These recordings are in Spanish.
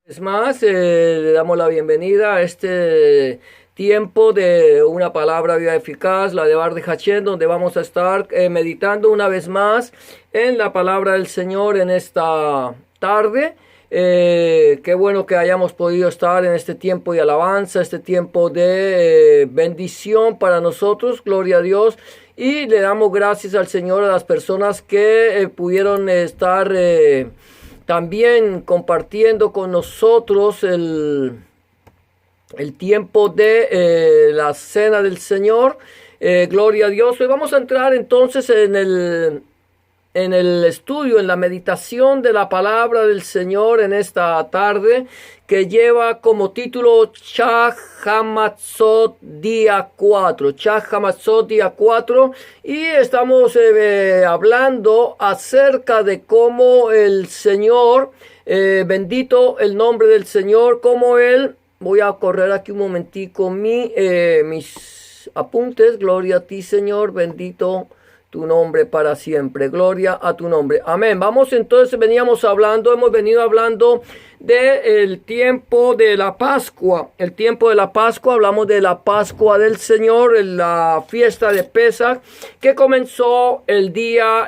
Es más, le damos la bienvenida a este tiempo de una palabra viva eficaz, la de Bar de Hachén, donde vamos a estar meditando una vez más en la palabra del Señor en esta tarde. Qué bueno que hayamos podido estar en este tiempo de alabanza, este tiempo de bendición para nosotros, gloria a Dios. Y le damos gracias al Señor a las personas que pudieron estar también compartiendo con nosotros el tiempo de la cena del Señor. Gloria a Dios. Hoy vamos a entrar entonces en el estudio, en la meditación de la palabra del Señor en esta tarde, que lleva como título Chag Hamatzot día 4. Chag Hamatzot día 4. Y estamos hablando acerca de cómo el Señor, bendito el nombre del Señor, cómo Él, voy a correr aquí un momentico mis apuntes. Gloria a ti, Señor, bendito tu nombre para siempre, gloria a tu nombre, amén. Vamos entonces, hemos venido hablando del tiempo de la Pascua. El tiempo de la Pascua, hablamos de la Pascua del Señor, la fiesta de Pesach, que comenzó el día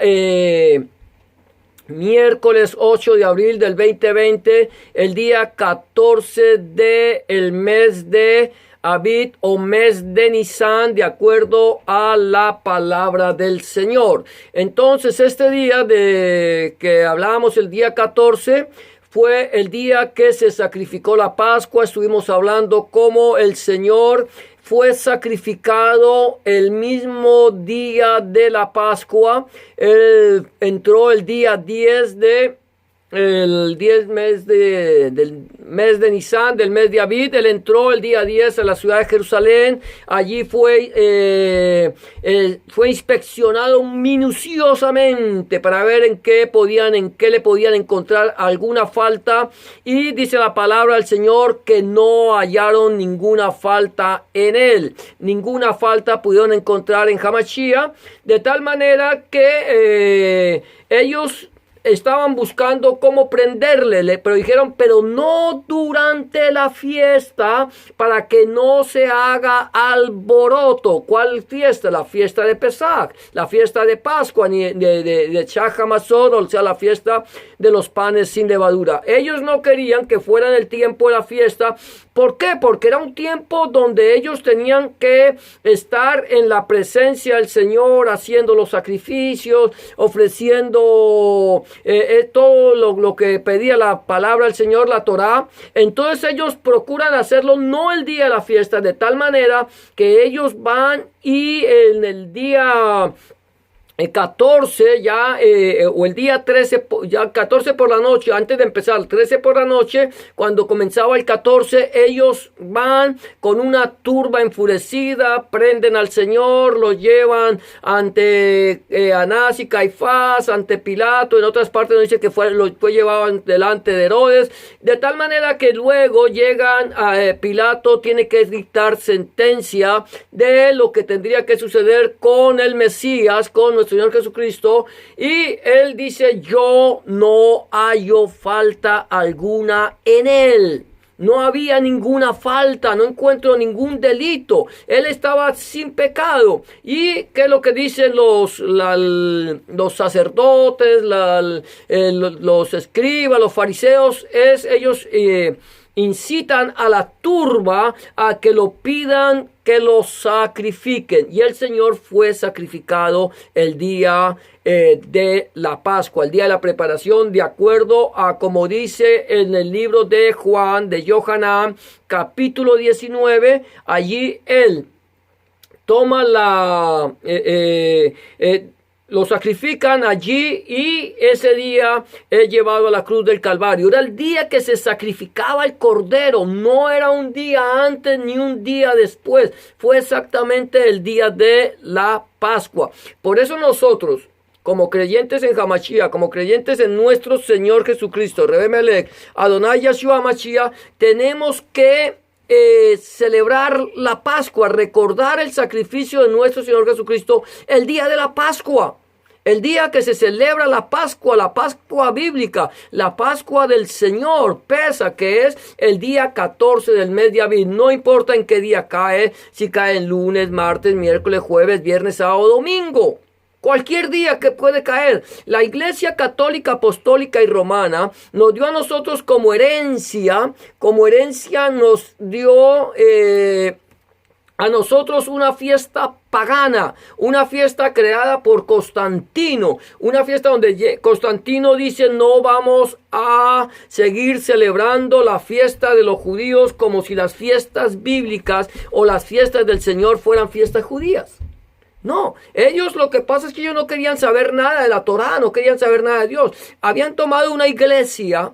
miércoles 8 de abril del 2020, el día 14 del mes de Abid o mes de Nisan, de acuerdo a la palabra del Señor. Entonces, este día de que hablábamos, el día 14, fue el día que se sacrificó la Pascua. Estuvimos hablando cómo el Señor fue sacrificado el mismo día de la Pascua. Él entró el día 10 del mes de Nisan, del mes de Abid. Él entró el día 10 a la ciudad de Jerusalén. Allí fue inspeccionado minuciosamente para ver en qué le podían encontrar alguna falta. Y dice la palabra del Señor que no hallaron ninguna falta en él. Ninguna falta pudieron encontrar en Hamashiach, de tal manera que ellos estaban buscando cómo prenderle, pero dijeron, pero no durante la fiesta, para que no se haga alboroto. ¿Cuál fiesta? La fiesta de Pesach, la fiesta de Pascua, de Chag Hamatzot, o sea, la fiesta de los panes sin levadura. Ellos no querían que fuera el tiempo de la fiesta. ¿Por qué? Porque era un tiempo donde ellos tenían que estar en la presencia del Señor, haciendo los sacrificios, ofreciendo todo lo que pedía la palabra del Señor, la Torá. Entonces ellos procuran hacerlo no el día de la fiesta, de tal manera que ellos van y en el día 14 ya, o el día 13, ya 14 por la noche, antes de empezar, 13 por la noche, cuando comenzaba el 14, ellos van con una turba enfurecida, prenden al Señor, lo llevan ante Anás y Caifás, ante Pilato. En otras partes nos dice que lo fue llevado delante de Herodes, de tal manera que luego llegan a Pilato, tiene que dictar sentencia de lo que tendría que suceder con el Mesías, con nuestro Señor Jesucristo, y él dice, yo no hallo falta alguna en él. No había ninguna falta, no encuentro ningún delito. Él estaba sin pecado. ¿Y qué es lo que dicen los sacerdotes, los escribas, los fariseos? Ellos incitan a la turba a que lo pidan, que lo sacrifiquen. Y el Señor fue sacrificado el día de la Pascua, el día de la preparación, de acuerdo a como dice en el libro de Juan, de Yohanan, capítulo 19. Allí él toma lo sacrifican allí, y ese día es llevado a la cruz del Calvario. Era el día que se sacrificaba el Cordero. No era un día antes ni un día después. Fue exactamente el día de la Pascua. Por eso nosotros, como creyentes en Hamashiach, como creyentes en nuestro Señor Jesucristo, Rebbe Melech, Adonai Yeshua Hamashiach, tenemos que celebrar la Pascua, recordar el sacrificio de nuestro Señor Jesucristo el día de la Pascua. El día que se celebra la Pascua bíblica, la Pascua del Señor, Pesaj, que es el día 14 del mes de Aviv. No importa en qué día cae, si cae en lunes, martes, miércoles, jueves, viernes, sábado, domingo. Cualquier día que puede caer. La Iglesia Católica, Apostólica y Romana nos dio a nosotros como herencia nos dio a nosotros una fiesta pagana, una fiesta creada por Constantino, una fiesta donde Constantino dice: no vamos a seguir celebrando la fiesta de los judíos como si las fiestas bíblicas o las fiestas del Señor fueran fiestas judías. No, ellos, lo que pasa es que ellos no querían saber nada de la Torá, no querían saber nada de Dios. Habían tomado una iglesia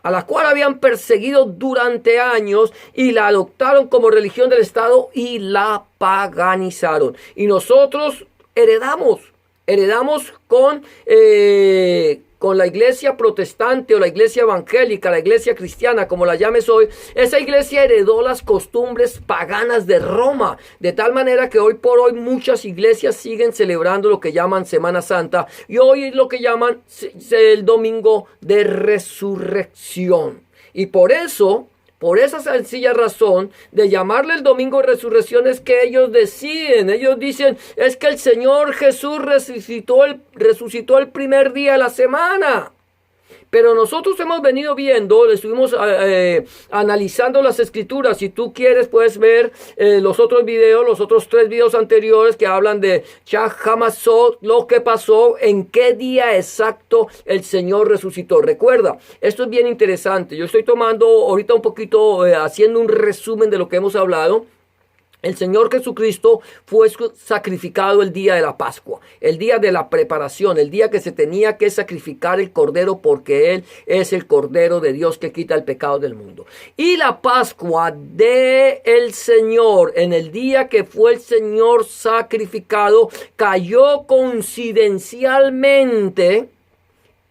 a la cual habían perseguido durante años y la adoptaron como religión del Estado y la paganizaron. Y nosotros heredamos con la iglesia protestante o la iglesia evangélica, la iglesia cristiana, como la llames hoy. Esa iglesia heredó las costumbres paganas de Roma, de tal manera que hoy por hoy muchas iglesias siguen celebrando lo que llaman Semana Santa, y hoy es lo que llaman el Domingo de Resurrección. Y por esa sencilla razón de llamarle el Domingo de Resurrección, es que ellos dicen, es que el Señor Jesús resucitó el primer día de la semana. Pero nosotros hemos venido viendo, estuvimos analizando las escrituras. Si tú quieres, puedes ver los otros 3 videos anteriores que hablan de Shah Hamatzot, lo que pasó, en qué día exacto el Señor resucitó. Recuerda, esto es bien interesante. Yo estoy tomando ahorita un poquito, haciendo un resumen de lo que hemos hablado. El Señor Jesucristo fue sacrificado el día de la Pascua, el día de la preparación, el día que se tenía que sacrificar el Cordero, porque Él es el Cordero de Dios que quita el pecado del mundo. Y la Pascua del Señor, en el día que fue el Señor sacrificado, cayó coincidencialmente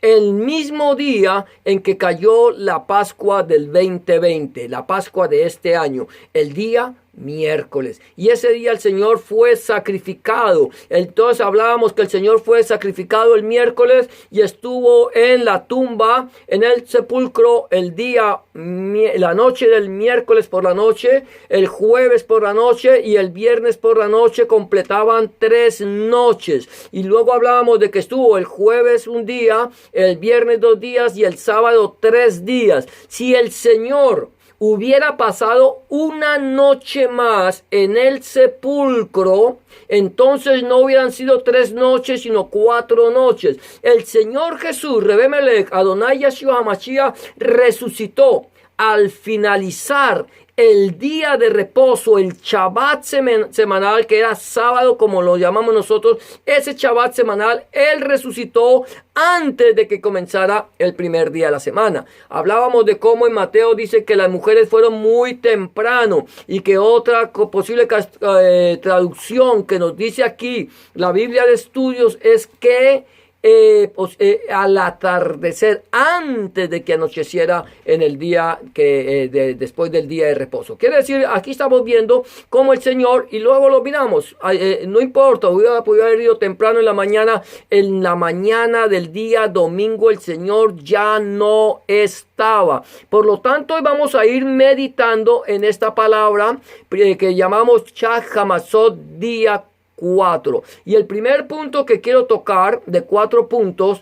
el mismo día en que cayó la Pascua del 2020, la Pascua de este año, el día miércoles. Y ese día el Señor fue sacrificado. Entonces hablábamos que el Señor fue sacrificado el miércoles y estuvo en la tumba, en el sepulcro, la noche del miércoles por la noche, el jueves por la noche y el viernes por la noche. Completaban 3 noches. Y luego hablábamos de que estuvo el jueves un día, el viernes 2 días y el sábado 3 días. Si el Señor hubiera pasado una noche más en el sepulcro, entonces no hubieran sido 3 noches, sino 4 noches. El Señor Jesús, Rebe Melech, Adonai Yeshua HaMashiach, resucitó al finalizar el día de reposo, el Shabbat semanal, que era sábado como lo llamamos nosotros. Ese Shabbat semanal, Él resucitó antes de que comenzara el primer día de la semana. Hablábamos de cómo en Mateo dice que las mujeres fueron muy temprano, y que otra posible traducción que nos dice aquí la Biblia de Estudios es que al atardecer, antes de que anocheciera en el día después del día de reposo. Quiere decir, aquí estamos viendo cómo el Señor, y luego lo miramos, no importa, hubiera podido haber ido temprano en la mañana del día domingo, el Señor ya no estaba. Por lo tanto, hoy vamos a ir meditando en esta palabra que llamamos Shah Hamatzot, día 4. Y el primer punto que quiero tocar, de 4 puntos,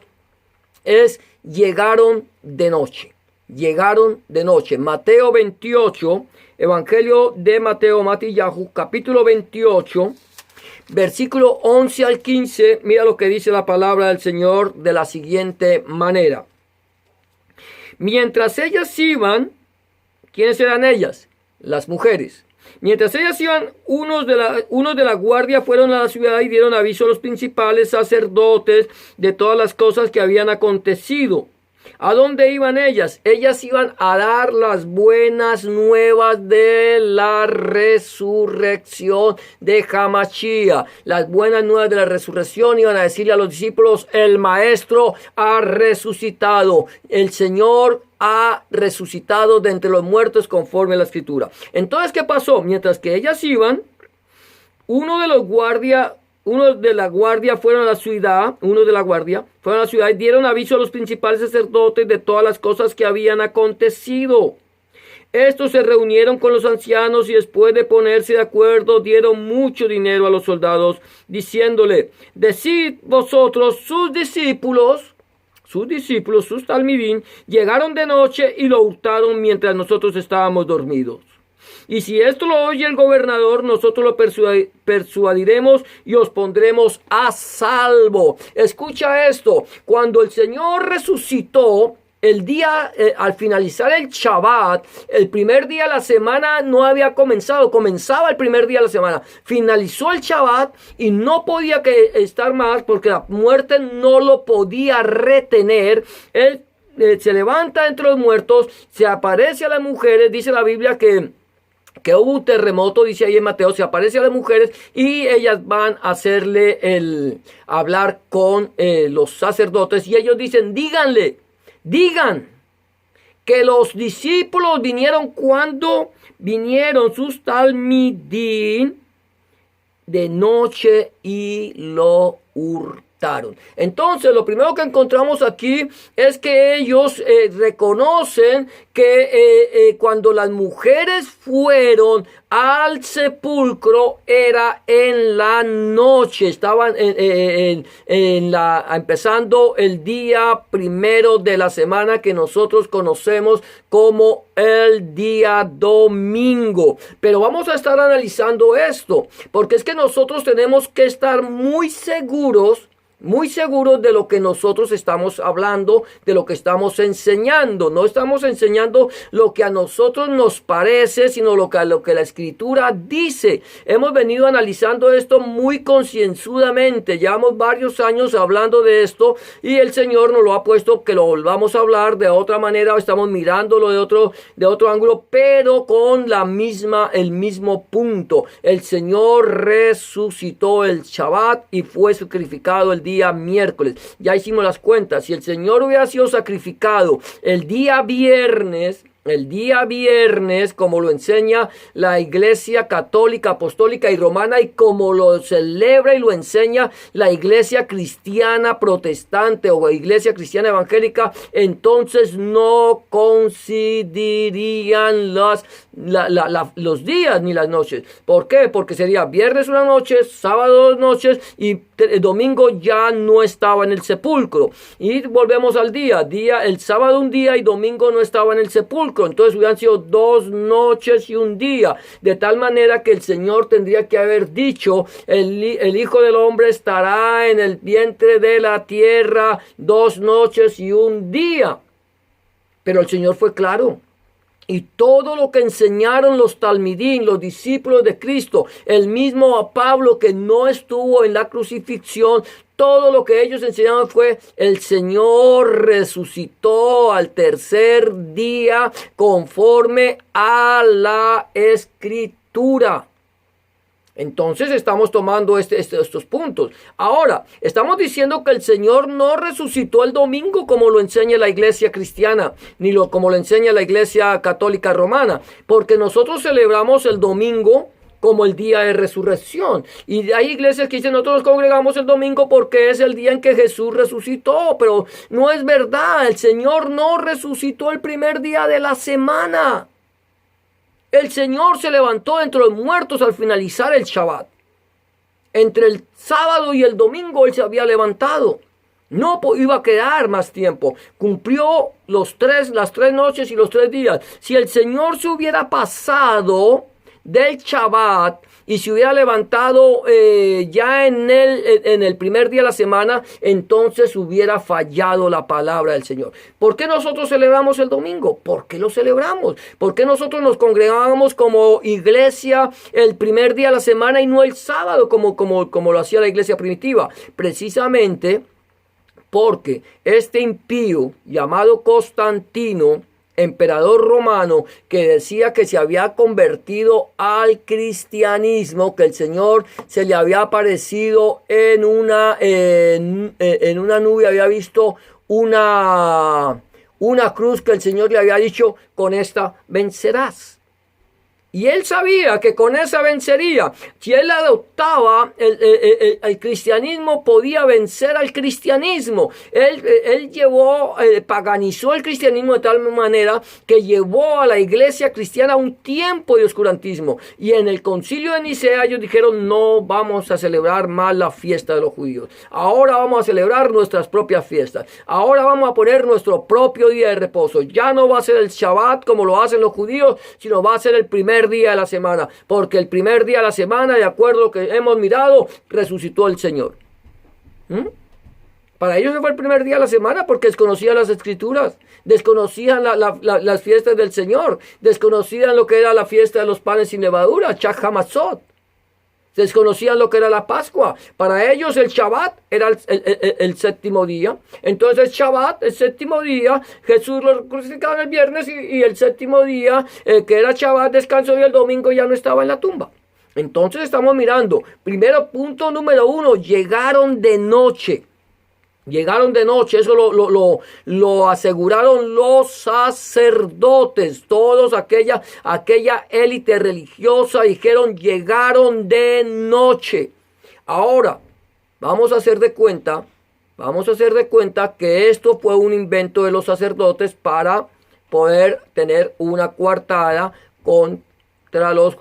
es llegaron de noche. Llegaron de noche. Mateo 28, Evangelio de Mateo, Matillahu, capítulo 28, versículo 11 al 15. Mira lo que dice la palabra del Señor de la siguiente manera. Mientras ellas iban, ¿quiénes eran ellas? Las mujeres. Mientras ellas iban, unos de la guardia fueron a la ciudad y dieron aviso a los principales sacerdotes de todas las cosas que habían acontecido. ¿A dónde iban ellas? Ellas iban a dar las buenas nuevas de la resurrección de Hamashiach. Las buenas nuevas de la resurrección. Iban a decirle a los discípulos: el Maestro ha resucitado. El Señor ha resucitado de entre los muertos conforme a la Escritura. Entonces, ¿qué pasó? Mientras que ellas iban, uno de los guardias uno de la guardia fueron a la ciudad, y dieron aviso a los principales sacerdotes de todas las cosas que habían acontecido. Estos se reunieron con los ancianos y después de ponerse de acuerdo dieron mucho dinero a los soldados, diciéndole: decid vosotros, sus talmidín, llegaron de noche y lo hurtaron mientras nosotros estábamos dormidos. Y si esto lo oye el gobernador, nosotros lo persuadiremos y os pondremos a salvo. Escucha esto: cuando el Señor resucitó, el día, al finalizar el Shabbat, el primer día de la semana no había comenzado, comenzaba el primer día de la semana, finalizó el Shabbat y no podía estar más porque la muerte no lo podía retener. Él se levanta entre los muertos, se aparece a las mujeres, dice la Biblia que hubo un terremoto, dice ahí en Mateo, se aparece a las mujeres y ellas van a hacerle hablar con los sacerdotes y ellos dicen: digan que los discípulos vinieron cuando vinieron sus talmidín de noche y lo hurtaron. Entonces, lo primero que encontramos aquí es que ellos reconocen que cuando las mujeres fueron al sepulcro era en la noche, estaban empezando el día primero de la semana que nosotros conocemos como el día domingo. Pero vamos a estar analizando esto, porque es que nosotros tenemos que estar muy seguros de lo que nosotros estamos hablando, de lo que estamos enseñando. No estamos enseñando lo que a nosotros nos parece, sino lo que la Escritura dice. Hemos venido analizando esto muy concienzudamente. Llevamos varios años hablando de esto y el Señor nos lo ha puesto que lo volvamos a hablar de otra manera. Estamos mirándolo de otro ángulo, pero con el mismo punto. El Señor resucitó el Shabbat y fue sacrificado el día miércoles. Ya hicimos las cuentas. Si el Señor hubiera sido sacrificado el día viernes, como lo enseña la Iglesia Católica, Apostólica y Romana, y como lo celebra y lo enseña la Iglesia Cristiana Protestante o Iglesia Cristiana Evangélica, entonces no coincidirían los días ni las noches. ¿Por qué? Porque sería viernes una noche, sábado 2 noches y el domingo ya no estaba en el sepulcro. Y volvemos al día, el sábado un día y domingo no estaba en el sepulcro. Entonces hubieran sido 2 noches y un día, de tal manera que el Señor tendría que haber dicho: el Hijo del Hombre estará en el vientre de la tierra 2 noches y un día. Pero el Señor fue claro. Y todo lo que enseñaron los talmidín, los discípulos de Cristo, el mismo Pablo que no estuvo en la crucifixión, todo lo que ellos enseñaron fue: el Señor resucitó al tercer día conforme a la Escritura. Entonces estamos tomando estos puntos. Ahora, estamos diciendo que el Señor no resucitó el domingo como lo enseña la Iglesia Cristiana, ni como lo enseña la Iglesia Católica Romana, porque nosotros celebramos el domingo como el día de resurrección. Y hay iglesias que dicen: nosotros nos congregamos el domingo porque es el día en que Jesús resucitó. Pero no es verdad. El Señor no resucitó el primer día de la semana. El Señor se levantó entre los muertos al finalizar el Shabbat. Entre el sábado y el domingo Él se había levantado. No iba a quedar más tiempo. Cumplió las 3 noches y los 3 días. Si el Señor se hubiera pasado del Shabbat y se hubiera levantado ya en el primer día de la semana, entonces hubiera fallado la palabra del Señor. ¿Por qué nosotros celebramos el domingo? ¿Por qué lo celebramos? ¿Por qué nosotros nos congregábamos como iglesia el primer día de la semana y no el sábado como lo hacía la iglesia primitiva? Precisamente porque este impío llamado Constantino, emperador romano, que decía que se había convertido al cristianismo, que el Señor se le había aparecido en una nube, había visto una cruz que el Señor le había dicho: con esta vencerás. Y él sabía que con esa vencería. Si él adoptaba el cristianismo, podía vencer al cristianismo. Él paganizó el cristianismo de tal manera que llevó a la iglesia cristiana a un tiempo de oscurantismo. Y en el concilio de Nicea ellos dijeron: no vamos a celebrar más la fiesta de los judíos. Ahora vamos a celebrar nuestras propias fiestas. Ahora vamos a poner nuestro propio día de reposo. Ya no va a ser el Shabbat como lo hacen los judíos, sino va a ser el primer día de la semana, porque el primer día de la semana, de acuerdo a lo que hemos mirado, resucitó el Señor. Para ellos fue el primer día de la semana porque desconocían las escrituras, desconocían las fiestas del Señor, desconocían lo que era la fiesta de los panes sin levadura, Chag HaMatzot. Desconocían lo que era la Pascua. Para ellos el Shabbat era el séptimo día. Entonces el Shabbat, el séptimo día, Jesús lo crucificaron el viernes y el séptimo día, que era Shabbat, descanso, y el domingo ya no estaba en la tumba. Entonces estamos mirando, primero, punto número 1, llegaron de noche. Llegaron de noche, eso lo aseguraron los sacerdotes, todos aquella élite religiosa dijeron: llegaron de noche. Ahora, vamos a hacer de cuenta que esto fue un invento de los sacerdotes para poder tener una coartada contra los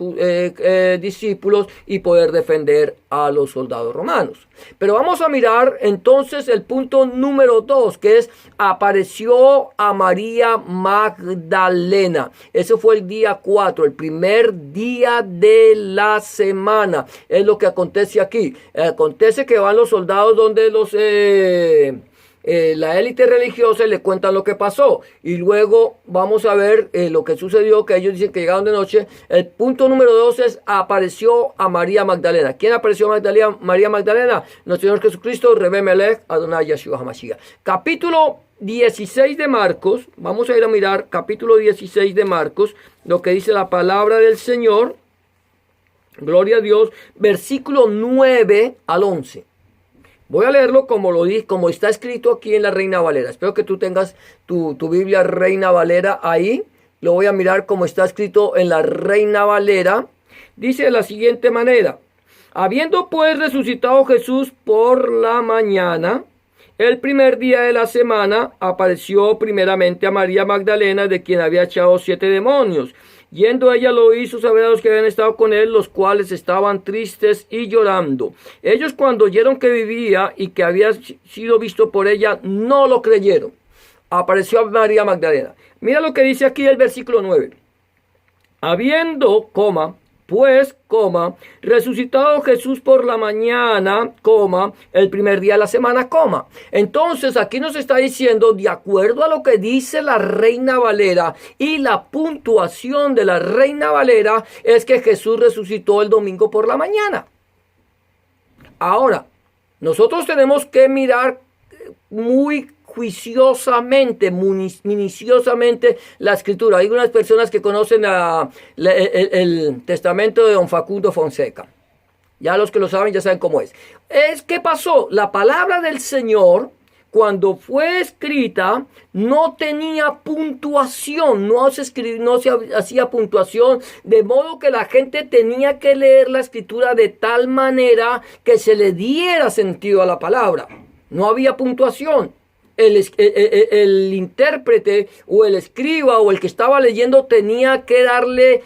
discípulos y poder defender a los soldados romanos. Pero vamos a mirar entonces el punto número 2, que es: apareció a María Magdalena. Ese fue el día 4, el primer día de la semana. Es lo que acontece aquí. Acontece que van los soldados donde la élite religiosa le cuentan lo que pasó, y luego vamos a ver lo que sucedió, que ellos dicen que llegaron de noche. El punto número 2 es: apareció a María Magdalena. ¿Quién apareció a María Magdalena? Nuestro Señor Jesucristo, Rebe Melech Adonai Yeshua HaMashiach. Capítulo 16 de Marcos, vamos a ir a mirar capítulo 16 de Marcos, lo que dice la palabra del Señor, gloria a Dios, versículo 9 al 11. Voy a leerlo como está escrito aquí en la Reina Valera. Espero que tú tengas tu Biblia Reina Valera ahí. Lo voy a mirar como está escrito en la Reina Valera. Dice de la siguiente manera: habiendo pues resucitado Jesús por la mañana, el primer día de la semana, apareció primeramente a María Magdalena, de quien había echado 7 demonios. Yendo ella lo hizo saber a los que habían estado con él, los cuales estaban tristes y llorando. Ellos, cuando oyeron que vivía y que había sido visto por ella, no lo creyeron. Apareció a María Magdalena. Mira lo que dice aquí el versículo 9. Habiendo, resucitado Jesús por la mañana, el primer día de la semana, Entonces aquí nos está diciendo, de acuerdo a lo que dice la Reina Valera, y la puntuación de la Reina Valera es que Jesús resucitó el domingo por la mañana. Ahora, nosotros tenemos que mirar muy juiciosamente, minuciosamente la escritura. Hay unas personas que conocen el testamento de don Facundo Fonseca. Ya los que lo saben, ya saben cómo es. ¿Qué pasó? La palabra del Señor, cuando fue escrita, no tenía puntuación, no se hacía puntuación, de modo que la gente tenía que leer la escritura de tal manera que se le diera sentido a la palabra. No había puntuación. El intérprete o el escriba o el que estaba leyendo tenía que darle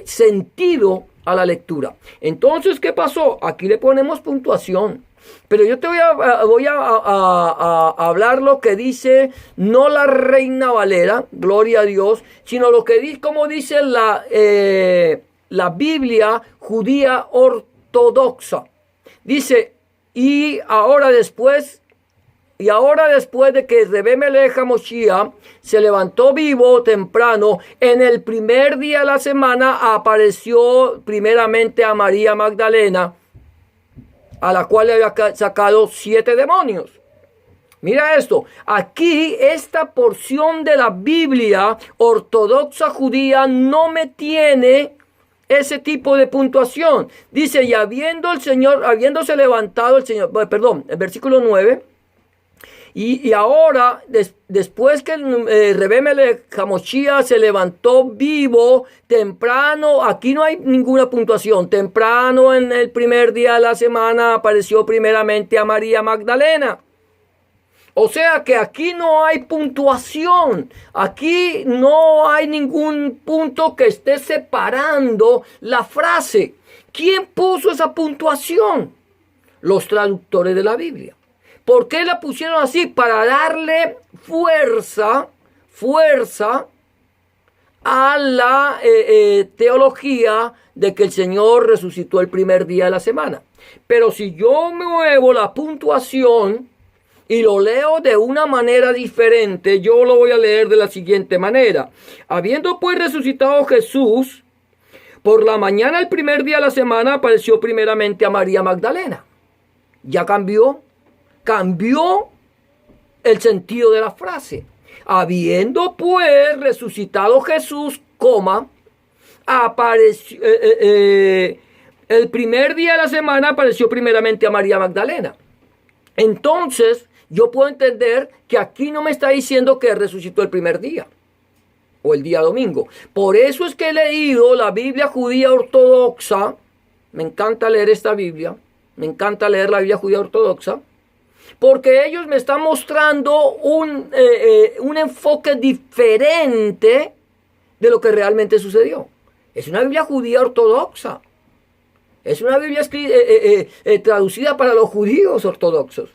sentido a la lectura. Entonces, ¿qué pasó? Aquí le ponemos puntuación. Pero yo te voy a hablar lo que dice, no la Reina Valera, gloria a Dios, sino lo que dice, como dice la Biblia judía ortodoxa. Dice: y ahora después de que Rebe Melech HaMashiach se levantó vivo temprano, en el primer día de la semana apareció primeramente a María Magdalena, a la cual le había sacado 7 demonios. Mira esto, aquí esta porción de la Biblia ortodoxa judía no me tiene ese tipo de puntuación. Dice: y habiéndose levantado el Señor, el versículo 9, Y ahora, después que Rebbe Melech HaMoshiach se levantó vivo, temprano, aquí no hay ninguna puntuación, temprano en el primer día de la semana apareció primeramente a María Magdalena. O sea que aquí no hay puntuación, aquí no hay ningún punto que esté separando la frase. ¿Quién puso esa puntuación? Los traductores de la Biblia. ¿Por qué la pusieron así? Para darle fuerza a la teología de que el Señor resucitó el primer día de la semana. Pero si yo muevo la puntuación y lo leo de una manera diferente, yo lo voy a leer de la siguiente manera. Habiendo pues resucitado Jesús, por la mañana el primer día de la semana apareció primeramente a María Magdalena. Ya cambió el sentido de la frase. Habiendo pues resucitado Jesús, apareció, el primer día de la semana apareció primeramente a María Magdalena. Entonces, yo puedo entender que aquí no me está diciendo que resucitó el primer día o el día domingo. Por eso es que he leído la Biblia judía ortodoxa. Me encanta leer esta Biblia. Me encanta leer la Biblia judía ortodoxa. Porque ellos me están mostrando un enfoque diferente de lo que realmente sucedió. Es una Biblia judía ortodoxa. Es una Biblia traducida para los judíos ortodoxos.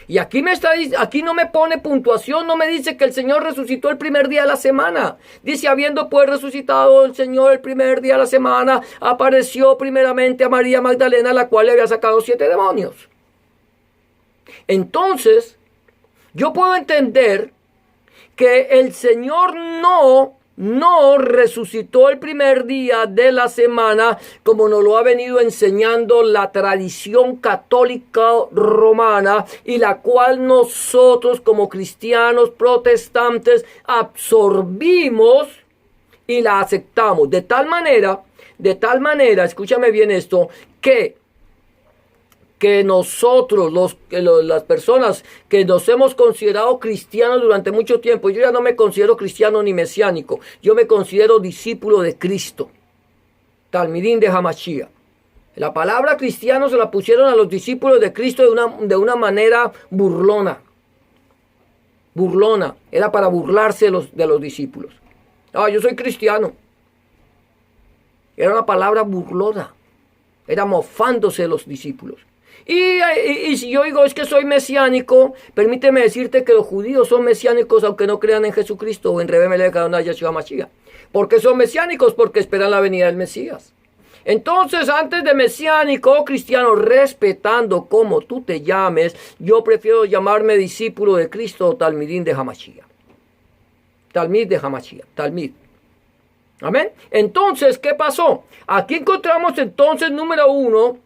Y aquí no me pone puntuación, no me dice que el Señor resucitó el primer día de la semana. Dice, habiendo pues resucitado el Señor el primer día de la semana, apareció primeramente a María Magdalena, la cual le había sacado 7 demonios. Entonces, yo puedo entender que el Señor no resucitó el primer día de la semana como nos lo ha venido enseñando la tradición católica romana, y la cual nosotros como cristianos protestantes absorbimos y la aceptamos de tal manera, escúchame bien esto, que nosotros, las personas que nos hemos considerado cristianos durante mucho tiempo, yo ya no me considero cristiano ni mesiánico, yo me considero discípulo de Cristo, Talmidín de Hamashiach. La palabra cristiano se la pusieron a los discípulos de Cristo de una manera burlona, era para burlarse de los discípulos. Yo soy cristiano. Era una palabra burlona, era mofándose de los discípulos. Y si yo digo es que soy mesiánico, permíteme decirte que los judíos son mesiánicos aunque no crean en Jesucristo o en Rebbe Melech Yeshua Mashiach. ¿Por qué son mesiánicos? Porque esperan la venida del Mesías. Entonces, antes de mesiánico o cristiano, respetando como tú te llames, yo prefiero llamarme discípulo de Cristo o Talmidín de Hamashiach. Talmid de Hamashiach, Talmid. Amén. Entonces, ¿qué pasó? Aquí encontramos entonces, número 1,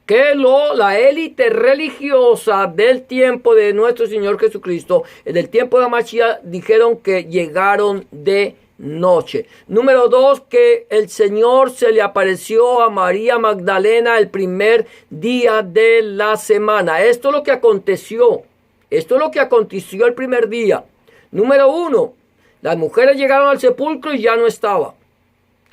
que la élite religiosa del tiempo de nuestro Señor Jesucristo, del tiempo de Hamashiach, dijeron que llegaron de noche. Número 2, que el Señor se le apareció a María Magdalena el primer día de la semana. Esto es lo que aconteció. El primer día. Número 1, las mujeres llegaron al sepulcro y ya no estaba.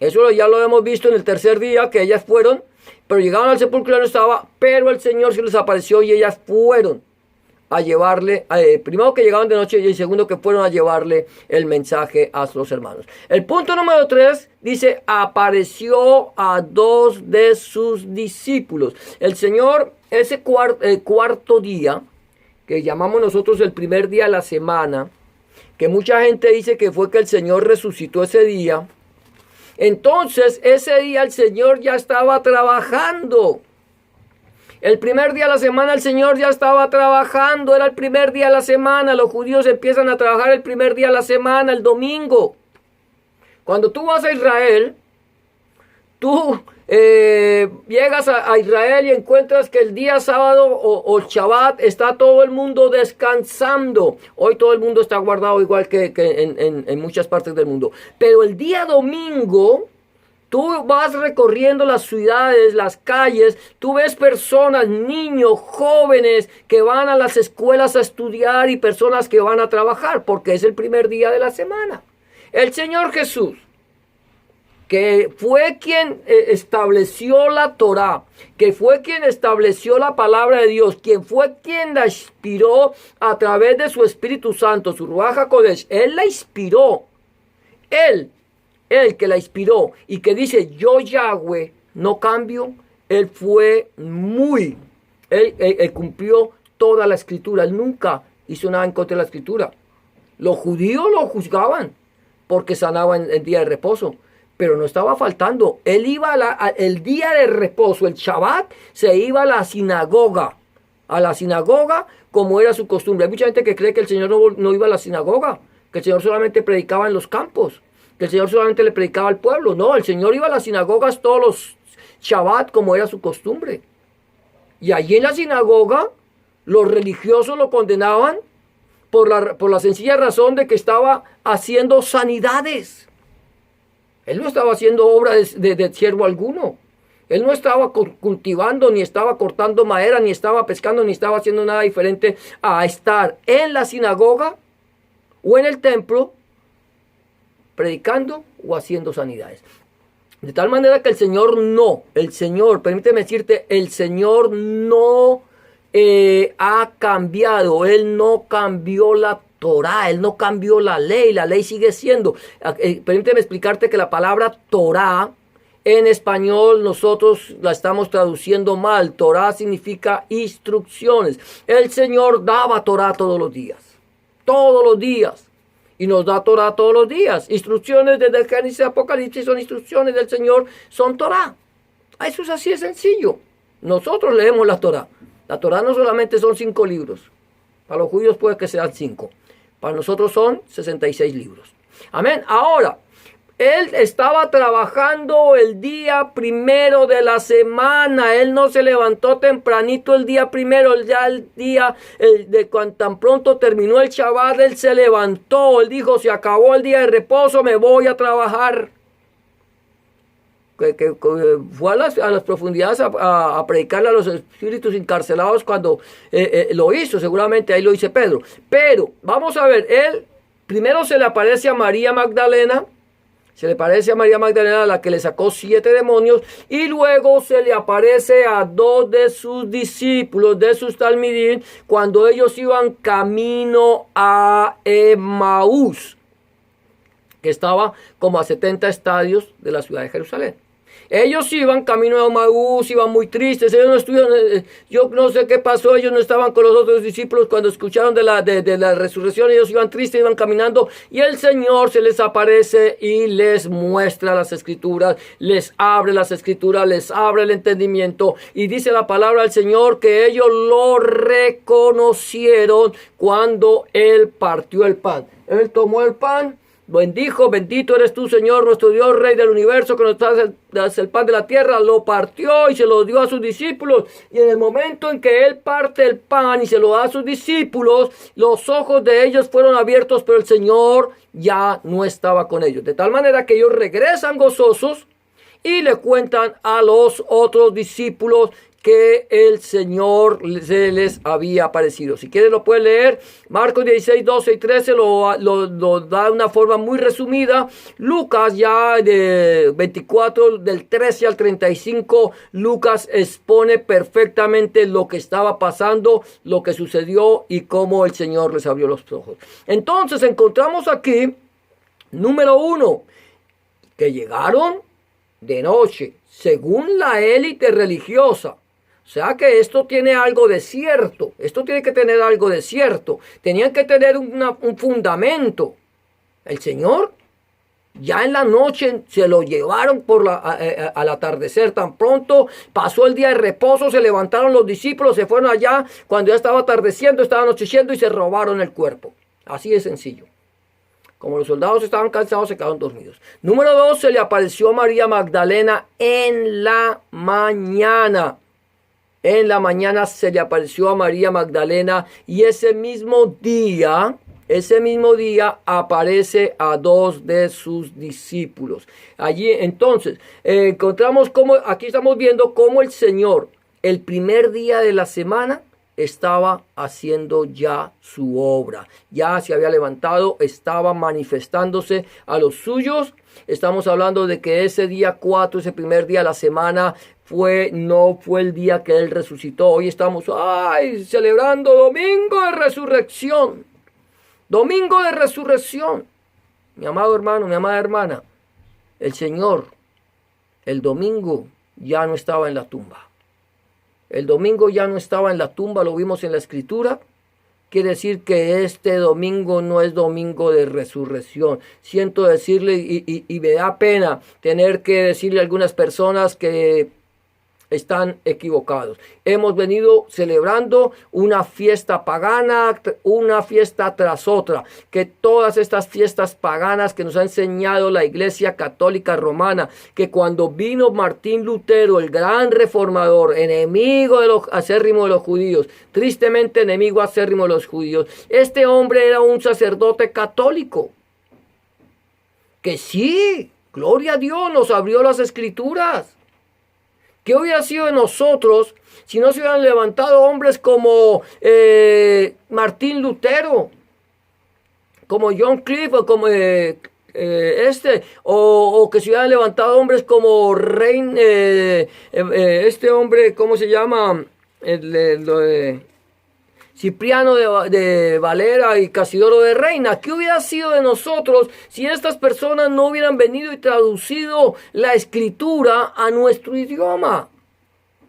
Eso ya lo hemos visto en el tercer día, que ellas fueron, pero llegaron al sepulcro y ya no estaba, pero el Señor se les apareció y ellas fueron a llevarle, primero que llegaron de noche y segundo que fueron a llevarle el mensaje a los hermanos. El punto número 3 dice, apareció a 2 de sus discípulos. El Señor, ese cuarto día, que llamamos nosotros el primer día de la semana, que mucha gente dice que fue que el Señor resucitó ese día. Entonces, ese día el Señor ya estaba trabajando. El primer día de la semana el Señor ya estaba trabajando. Era el primer día de la semana. Los judíos empiezan a trabajar el primer día de la semana, el domingo. Cuando tú vas a Israel, tú llegas a Israel y encuentras que el día sábado o Shabbat está todo el mundo descansando. Hoy todo el mundo está guardado igual que en muchas partes del mundo. Pero el día domingo, Tú vas recorriendo las ciudades, las calles, tú ves personas, niños, jóvenes que van a las escuelas a estudiar y personas que van a trabajar porque es el primer día de la semana. El Señor Jesús, que fue quien estableció la Torá, que fue quien estableció la palabra de Dios, quien fue quien la inspiró a través de su Espíritu Santo, su Ruach HaKodesh, Él la inspiró, Él que la inspiró y que dice, yo Yahweh no cambio, Él fue Él cumplió toda la Escritura, Él nunca hizo nada en contra de la Escritura. Los judíos lo juzgaban porque sanaba en el día de reposo, pero no estaba faltando. Él iba el día de reposo, el Shabbat, se iba a la sinagoga como era su costumbre. Hay mucha gente que cree que el Señor no iba a la sinagoga, que el Señor solamente predicaba en los campos, que el Señor solamente le predicaba al pueblo. No, el Señor iba a las sinagogas todos los Shabbat como era su costumbre. Y allí en la sinagoga los religiosos lo condenaban por la sencilla razón de que estaba haciendo sanidades. Él no estaba haciendo obra de siervo alguno. Él no estaba cultivando, ni estaba cortando madera, ni estaba pescando, ni estaba haciendo nada diferente a estar en la sinagoga o en el templo predicando o haciendo sanidades. De tal manera que el Señor, permíteme decirte, el Señor no ha cambiado. Él no cambió la Torá, Él no cambió la ley sigue siendo. Permíteme explicarte que la palabra Torá en español nosotros la estamos traduciendo mal. Torá significa instrucciones. El Señor daba Torá todos los días, y nos da Torá todos los días. Instrucciones desde Génesis a Apocalipsis son instrucciones del Señor, son Torá. Eso es así de sencillo. Nosotros leemos la Torá. La Torá no solamente son 5 libros. Para los judíos puede que sean 5. Para nosotros son 66 libros. Amén. Ahora, Él estaba trabajando el día primero de la semana. Él no se levantó tempranito el día primero. Cuando tan pronto terminó el Shabbat, Él se levantó. Él dijo, se acabó el día de reposo, me voy a trabajar. Que fue a las profundidades a predicarle a los espíritus encarcelados cuando lo hizo. Seguramente ahí lo dice Pedro. Pero vamos a ver, él primero se le aparece a María Magdalena. Se le aparece a María Magdalena, a la que le sacó 7 demonios. Y luego se le aparece a 2 de sus discípulos, de sus talmidín, cuando ellos iban camino a Emaús, que estaba como a 70 estadios de la ciudad de Jerusalén. Ellos iban camino a Emaús, iban muy tristes. Ellos no estuvieron, yo no sé qué pasó, ellos no estaban con los otros discípulos cuando escucharon de la resurrección. Ellos iban tristes, iban caminando, y el Señor se les aparece y les muestra las escrituras, les abre las escrituras, les abre el entendimiento, y dice la palabra del Señor que ellos lo reconocieron cuando Él partió el pan. Él tomó el pan, bendijo, bendito eres tú, Señor, nuestro Dios, Rey del universo, que nos das el pan de la tierra. Lo partió y se lo dio a sus discípulos. Y en el momento en que Él parte el pan y se lo da a sus discípulos, los ojos de ellos fueron abiertos, pero el Señor ya no estaba con ellos. De tal manera que ellos regresan gozosos y le cuentan a los otros discípulos que el Señor se les había aparecido. Si quieres lo puedes leer. Marcos 16, 12 y 13 lo da de una forma muy resumida. Lucas ya de 24, del 13 al 35, Lucas expone perfectamente lo que estaba pasando, lo que sucedió y cómo el Señor les abrió los ojos. Entonces encontramos aquí, número 1, que llegaron de noche, según la élite religiosa. O sea que esto tiene algo de cierto. Esto tiene que tener algo de cierto. Tenían que tener un fundamento. El Señor ya en la noche se lo llevaron al atardecer. Tan pronto pasó el día de reposo, se levantaron los discípulos, se fueron allá. Cuando ya estaba atardeciendo, estaba anocheciendo y se robaron el cuerpo. Así de sencillo. Como los soldados estaban cansados, se quedaron dormidos. Número 2, se le apareció a María Magdalena en la mañana. En la mañana se le apareció a María Magdalena, y ese mismo día ese mismo día aparece a dos de sus discípulos. Allí entonces encontramos cómo, aquí estamos viendo cómo el Señor, el primer día de la semana, estaba haciendo ya su obra. Ya se había levantado, estaba manifestándose a los suyos. Estamos hablando de que ese día 4, ese primer día de la semana, no fue el día que Él resucitó. Hoy estamos celebrando Domingo de Resurrección. Domingo de Resurrección. Mi amado hermano, mi amada hermana, el Señor, el domingo ya no estaba en la tumba. El domingo ya no estaba en la tumba, lo vimos en la Escritura. Quiere decir que este domingo no es domingo de resurrección. Siento decirle y me da pena tener que decirle a algunas personas que están equivocados. Hemos venido celebrando una fiesta pagana, una fiesta tras otra, que todas estas fiestas paganas que nos ha enseñado la Iglesia Católica Romana, que cuando vino Martín Lutero, el gran reformador, enemigo acérrimo de los judíos, tristemente enemigo acérrimo de los judíos, este hombre era un sacerdote católico, que sí, gloria a Dios, nos abrió las Escrituras. ¿Qué hubiera sido de nosotros si no se hubieran levantado hombres como Martín Lutero, como John Cliff, o como o que se hubieran levantado hombres como este hombre, ¿cómo se llama? Cipriano de Valera y Casidoro de Reina? ¿Qué hubiera sido de nosotros si estas personas no hubieran venido y traducido la Escritura a nuestro idioma?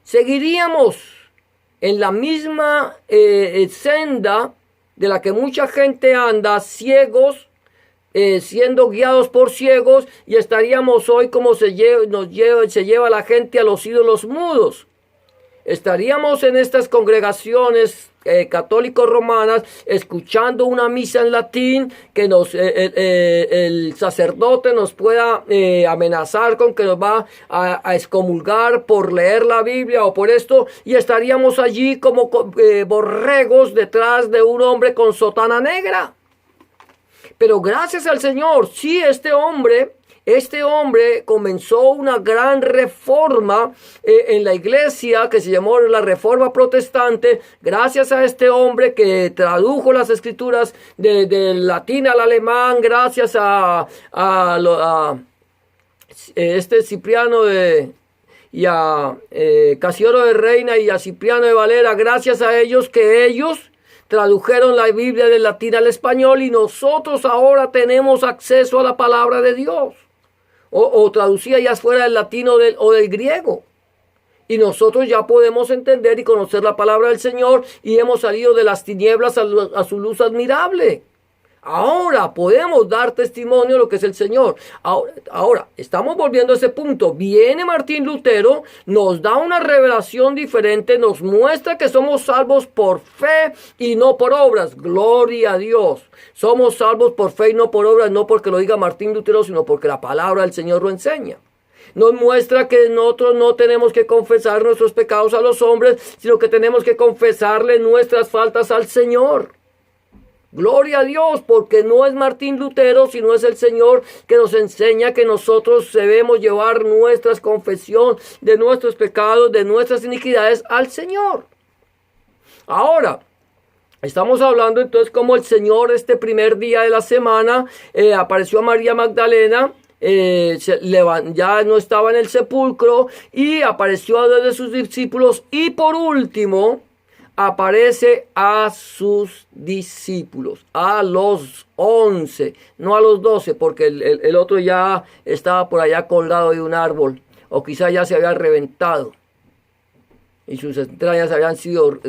Seguiríamos en la misma senda de la que mucha gente anda, ciegos, siendo guiados por ciegos, y estaríamos hoy como se lleva la gente a los ídolos mudos. Estaríamos en estas congregaciones católicos romanas escuchando una misa en latín que el sacerdote nos pueda amenazar con que nos va a excomulgar por leer la Biblia o por esto, y estaríamos allí como borregos detrás de un hombre con sotana negra. Pero gracias al Señor, sí, este hombre comenzó una gran reforma en la iglesia que se llamó la Reforma Protestante. Gracias a este hombre que tradujo las Escrituras del latín al alemán, gracias a este Cipriano y a Casidoro de Reina y a Cipriano de Valera, gracias a ellos que ellos tradujeron la Biblia del latín al español, y nosotros ahora tenemos acceso a la palabra de Dios. O traducía ya fuera del latín o del griego. Y nosotros ya podemos entender y conocer la palabra del Señor, y hemos salido de las tinieblas a su luz admirable. Ahora podemos dar testimonio de lo que es el Señor. Ahora, estamos volviendo a ese punto. Viene Martín Lutero, nos da una revelación diferente, nos muestra que somos salvos por fe y no por obras. Gloria a Dios. Somos salvos por fe y no por obras, no porque lo diga Martín Lutero, sino porque la palabra del Señor lo enseña. Nos muestra que nosotros no tenemos que confesar nuestros pecados a los hombres, sino que tenemos que confesarle nuestras faltas al Señor. Gloria a Dios, porque no es Martín Lutero, sino es el Señor que nos enseña que nosotros debemos llevar nuestras confesión de nuestros pecados, de nuestras iniquidades al Señor. Ahora, estamos hablando entonces como el Señor este primer día de la semana apareció a María Magdalena, ya no estaba en el sepulcro, y apareció a dos de sus discípulos, y por último aparece a sus discípulos, a los 11, no a los 12, porque el otro ya estaba por allá colgado de un árbol, o quizá ya se había reventado y sus entrañas habían sido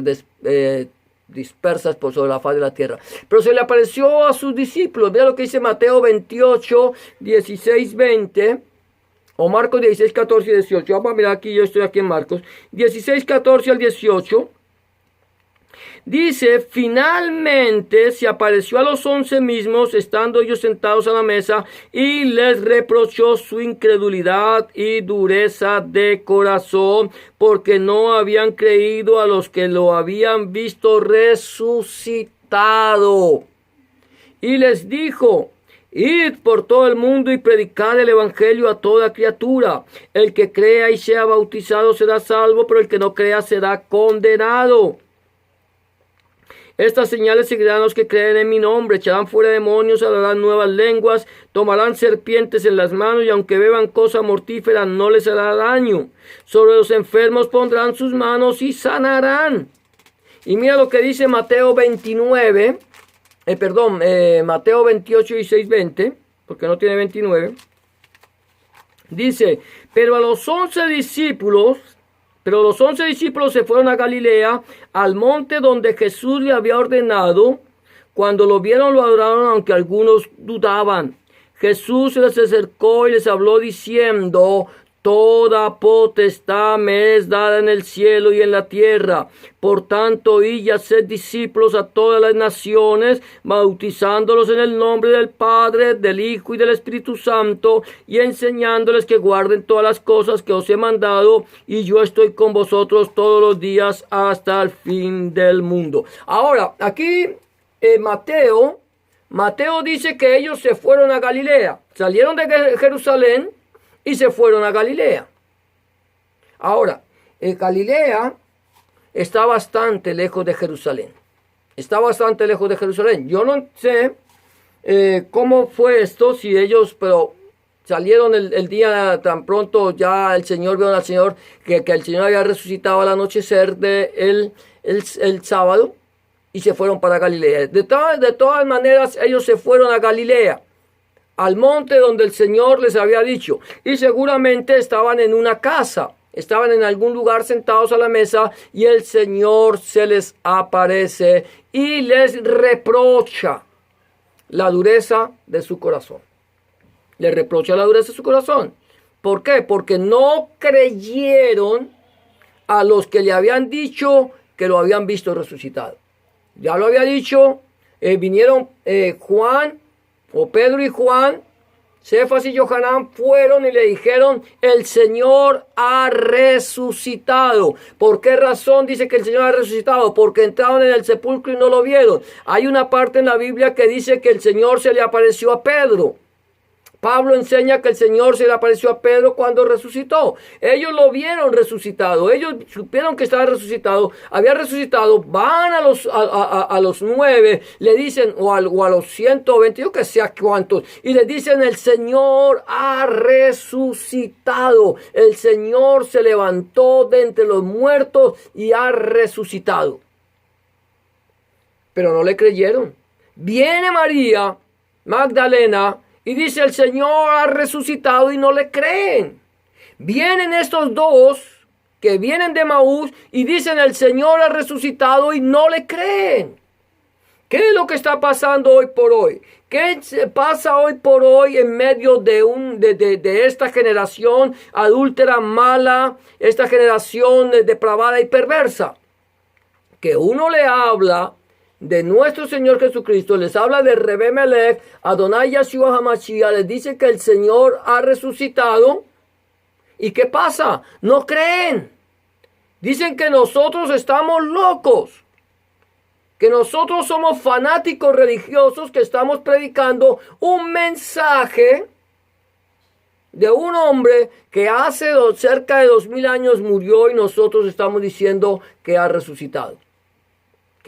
dispersas por sobre la faz de la tierra. Pero se le apareció a sus discípulos. Mira lo que dice Mateo 28, 16, 20. O Marcos 16, 14 y 18. Vamos a mirar aquí, yo estoy aquí en Marcos 16, 14 al 18. Dice: finalmente se apareció a los 11 mismos, estando ellos sentados a la mesa, y les reprochó su incredulidad y dureza de corazón, porque no habían creído a los que lo habían visto resucitado. y les dijo: id por todo el mundo y predicad el evangelio a toda criatura. El que crea y sea bautizado será salvo, pero el que no crea será condenado. Estas señales seguirán a los que creen en mi nombre: echarán fuera demonios, hablarán nuevas lenguas, tomarán serpientes en las manos, y aunque beban cosa mortífera no les hará daño. Sobre los enfermos pondrán sus manos y sanarán. Y mira lo que dice Mateo 29, Mateo 28, 16, 20, porque no tiene 29. Dice: pero los 11 discípulos se fueron a Galilea, al monte donde Jesús le había ordenado. Cuando lo vieron, lo adoraron, aunque algunos dudaban. Jesús se les acercó y les habló diciendo: toda potestad me es dada en el cielo y en la tierra. Por tanto, id y haced discípulos a todas las naciones, bautizándolos en el nombre del Padre, del Hijo y del Espíritu Santo, y enseñándoles que guarden todas las cosas que os he mandado, y yo estoy con vosotros todos los días hasta el fin del mundo. Ahora, aquí Mateo dice que ellos se fueron a Galilea, salieron de Jerusalén y se fueron a Galilea. Ahora, Galilea está bastante lejos de Jerusalén. Yo no sé cómo fue esto, si ellos, pero salieron el día tan pronto, ya el Señor, vieron al Señor, que el Señor había resucitado al anochecer de el sábado, y se fueron para Galilea. De todas maneras, ellos se fueron a Galilea, al monte donde el Señor les había dicho, y seguramente estaban en una casa, estaban en algún lugar sentados a la mesa, y el Señor se les aparece y les reprocha la dureza de su corazón. Les reprocha la dureza de su corazón. ¿Por qué? Porque no creyeron a los que le habían dicho que lo habían visto resucitado. Ya lo había dicho, vinieron Juan, o Pedro y Juan, Cefas y Johanán, fueron y le dijeron: el Señor ha resucitado. ¿Por qué razón dice que el Señor ha resucitado? Porque entraron en el sepulcro y no lo vieron. Hay una parte en la Biblia que dice que el Señor se le apareció a Pedro. Pablo enseña que el Señor se le apareció a Pedro cuando resucitó. Ellos lo vieron resucitado. Ellos supieron que estaba resucitado. Había resucitado. Van a los 9. Le dicen, o a los 120, yo que sé a cuántos. Y le dicen: el Señor ha resucitado. El Señor se levantó de entre los muertos y ha resucitado. Pero no le creyeron. Viene María Magdalena y dice: el Señor ha resucitado, y no le creen. Vienen estos dos que vienen de Maús y dicen: el Señor ha resucitado, y no le creen. ¿Qué es lo que está pasando hoy por hoy? ¿Qué pasa hoy por hoy en medio de esta generación adúltera, mala, esta generación depravada y perversa? Que uno le habla de nuestro Señor Jesucristo, les habla de Rebbe Melech, Adonai Yeshua HaMashiach, les dice que el Señor ha resucitado. ¿Y qué pasa? No creen. Dicen que nosotros estamos locos, que nosotros somos fanáticos religiosos, que estamos predicando un mensaje de un hombre que hace cerca de 2000 años murió, y nosotros estamos diciendo que ha resucitado.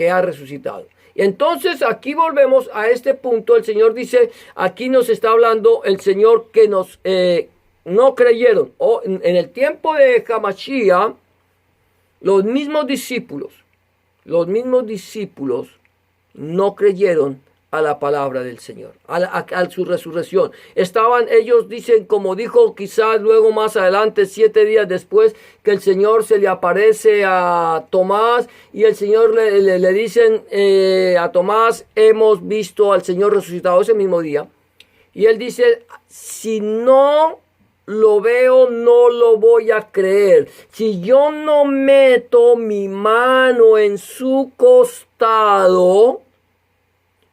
Y entonces aquí volvemos a este punto. El Señor dice, aquí nos está hablando el Señor que nos no creyeron. En el tiempo de Hamashiach, los mismos discípulos no creyeron a la palabra del Señor, a su resurrección. Ellos dicen, como dijo quizás luego más adelante, 7 días después, que el Señor se le aparece a Tomás, y el Señor le dicen a Tomás: hemos visto al Señor resucitado, ese mismo día. Y él dice: si no lo veo, no lo voy a creer. Si yo no meto mi mano en su costado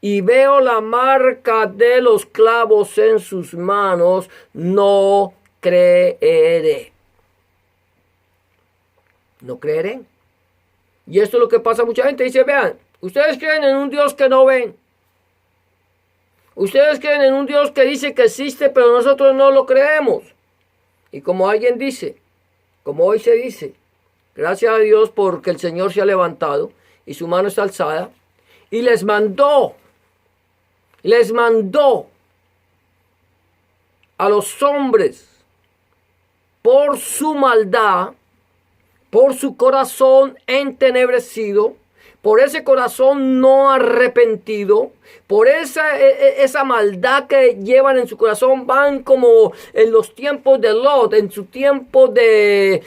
y veo la marca de los clavos en sus manos, no creeré. No creeré. Y esto es lo que pasa a mucha gente. Dice: vean, ustedes creen en un Dios que no ven. Ustedes creen en un Dios que dice que existe, pero nosotros no lo creemos. Y como alguien dice, como hoy se dice, gracias a Dios porque el Señor se ha levantado y su mano está alzada y les mandó a los hombres por su maldad, por su corazón entenebrecido, por ese corazón no arrepentido, por esa maldad que llevan en su corazón, van como en los tiempos de Lot, en su tiempo de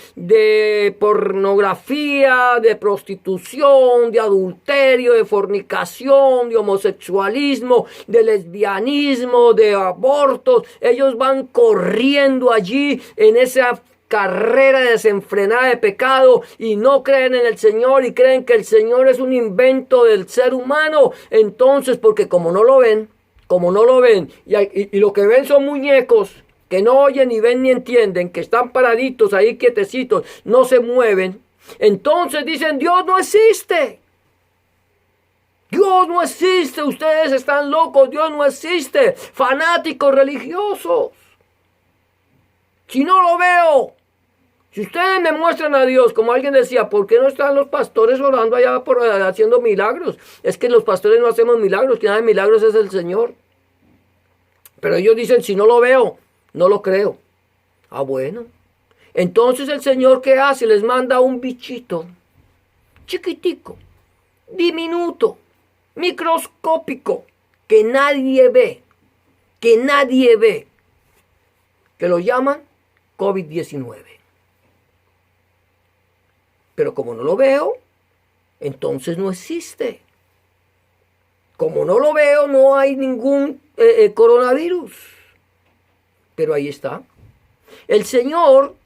pornografía, de prostitución, de adulterio, de fornicación, de homosexualismo, de lesbianismo, de abortos. Ellos van corriendo allí en esa carrera desenfrenada de pecado y no creen en el Señor y creen que el Señor es un invento del ser humano. Entonces, porque como no lo ven y lo que ven son muñecos que no oyen ni ven ni entienden, que están paraditos ahí quietecitos, no se mueven, entonces dicen: Dios no existe. Dios no existe, ustedes están locos, Dios no existe, fanáticos religiosos. Si no lo veo, si ustedes me muestran a Dios, como alguien decía, ¿por qué no están los pastores orando allá haciendo milagros? Es que los pastores no hacemos milagros, quien hace milagros es el Señor. Pero ellos dicen: si no lo veo, no lo creo. Ah, bueno. Entonces el Señor, ¿qué hace? Les manda un bichito, chiquitico, diminuto, microscópico, que nadie ve, que lo llaman COVID-19. Pero como no lo veo, entonces no existe. Como no lo veo, no hay ningún coronavirus. Pero ahí está. El Señor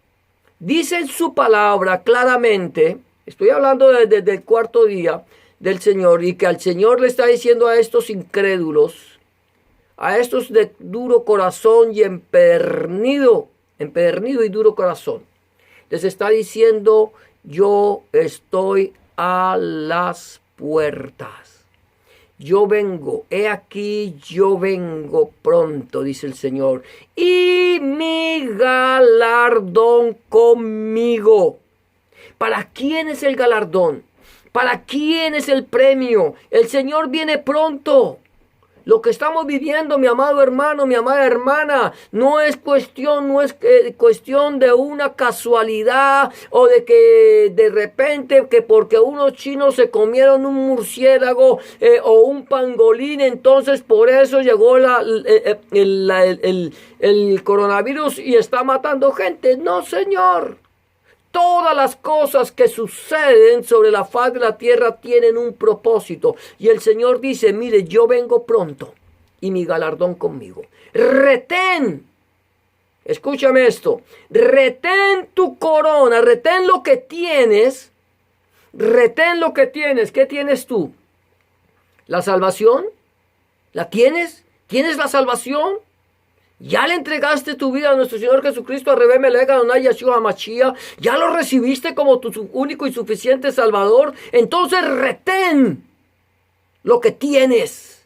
dice en su palabra claramente, estoy hablando desde el cuarto día del Señor, y que al Señor le está diciendo a estos incrédulos, a estos de duro corazón y empedernido y duro corazón, les está diciendo: yo estoy a las puertas. Yo vengo, he aquí, yo vengo pronto, dice el Señor, y mi galardón conmigo. ¿Para quién es el galardón? ¿Para quién es el premio? El Señor viene pronto. Lo que estamos viviendo, mi amado hermano, mi amada hermana, no es cuestión de una casualidad o de que de repente que porque unos chinos se comieron un murciélago o un pangolín, entonces por eso llegó el coronavirus y está matando gente. No, Señor. Todas las cosas que suceden sobre la faz de la tierra tienen un propósito. Y el Señor dice: mire, yo vengo pronto y mi galardón conmigo. Retén, escúchame esto, retén tu corona, retén lo que tienes, ¿Qué tienes tú? ¿La salvación? ¿La tienes? ¿Tienes la salvación? ¿Ya le entregaste tu vida a nuestro Señor Jesucristo, a Rebe Melech Adonai Yeshua Hamashiach? ¿Ya lo recibiste como tu único y suficiente Salvador? Entonces retén lo que tienes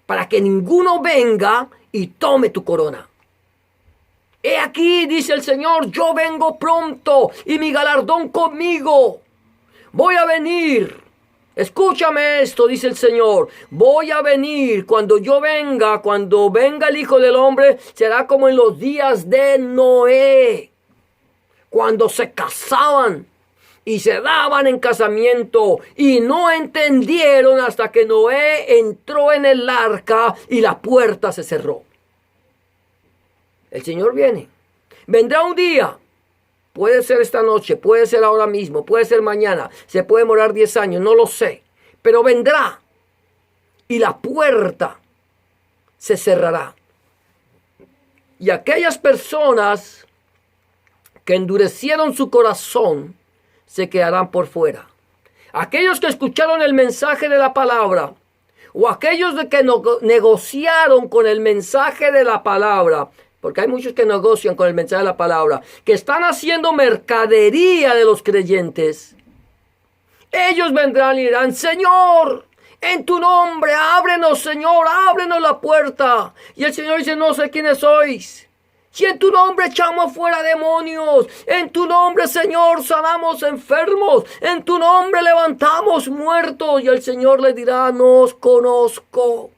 para que ninguno venga y tome tu corona. He aquí, dice el Señor, yo vengo pronto y mi galardón conmigo. Voy a venir. Escúchame esto, dice el Señor: voy a venir. Cuando venga el Hijo del Hombre, será como en los días de Noé, cuando se casaban y se daban en casamiento y no entendieron hasta que Noé entró en el arca y la puerta se cerró. El Señor viene. Vendrá un día. Puede ser esta noche, puede ser ahora mismo, puede ser mañana, se puede demorar 10 años, no lo sé. Pero vendrá y la puerta se cerrará. Y aquellas personas que endurecieron su corazón se quedarán por fuera. Aquellos que escucharon el mensaje de la palabra, o aquellos de que negociaron con el mensaje de la palabra, porque hay muchos que negocian con el mensaje de la palabra, que están haciendo mercadería de los creyentes. Ellos vendrán y dirán: Señor, En tu nombre, ábrenos, Señor, ábrenos la puerta. Y el Señor dice, no sé quiénes sois. Si en tu nombre echamos fuera demonios, en tu nombre, Señor, sanamos enfermos, en tu nombre levantamos muertos. Y el Señor les dirá, no os conozco.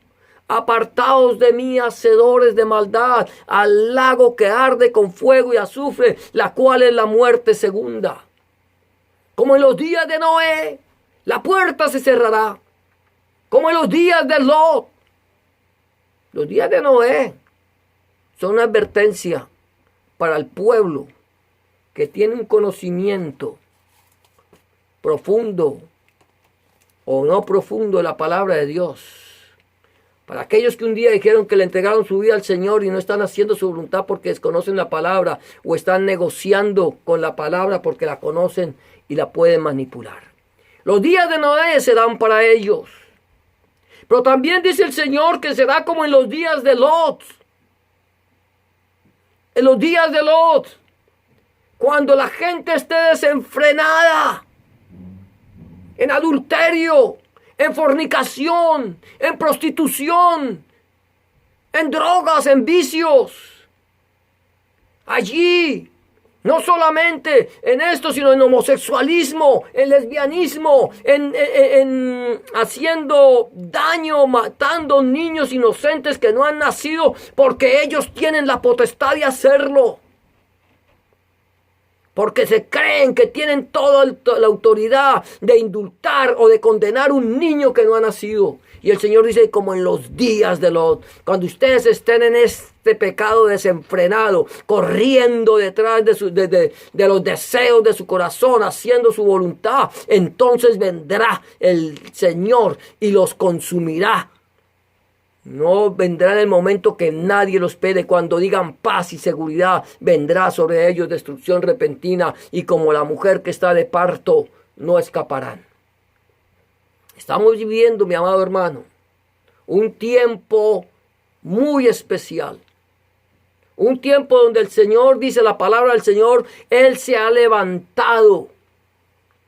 Apartaos de mí, hacedores de maldad, al lago que arde con fuego y azufre, la cual es la muerte segunda. Como en los días de Noé, la puerta se cerrará. Como en los días de Lot. Los días de Noé son una advertencia para el pueblo que tiene un conocimiento profundo o no profundo de la palabra de Dios. Para aquellos que un día dijeron que le entregaron su vida al Señor y no están haciendo su voluntad porque desconocen la palabra o están negociando con la palabra porque la conocen y la pueden manipular. Los días de Noé serán para ellos. Pero también dice el Señor que será como en los días de Lot. En los días de Lot, cuando la gente esté desenfrenada, en adulterio, en fornicación, en prostitución, en drogas, en vicios. Allí, no solamente en esto, sino en homosexualismo, en lesbianismo, en haciendo daño, matando niños inocentes que no han nacido porque ellos tienen la potestad de hacerlo. Porque se creen que tienen toda la autoridad de indultar o de condenar un niño que no ha nacido. Y el Señor dice, como en los días de Lot, cuando ustedes estén en este pecado desenfrenado, corriendo detrás de los deseos de su corazón, haciendo su voluntad, entonces vendrá el Señor y los consumirá. No vendrá en el momento que nadie los pide. Cuando digan paz y seguridad, vendrá sobre ellos destrucción repentina. Y como la mujer que está de parto, no escaparán. Estamos viviendo, mi amado hermano, un tiempo muy especial. Un tiempo donde el Señor, dice la palabra del Señor, Él se ha levantado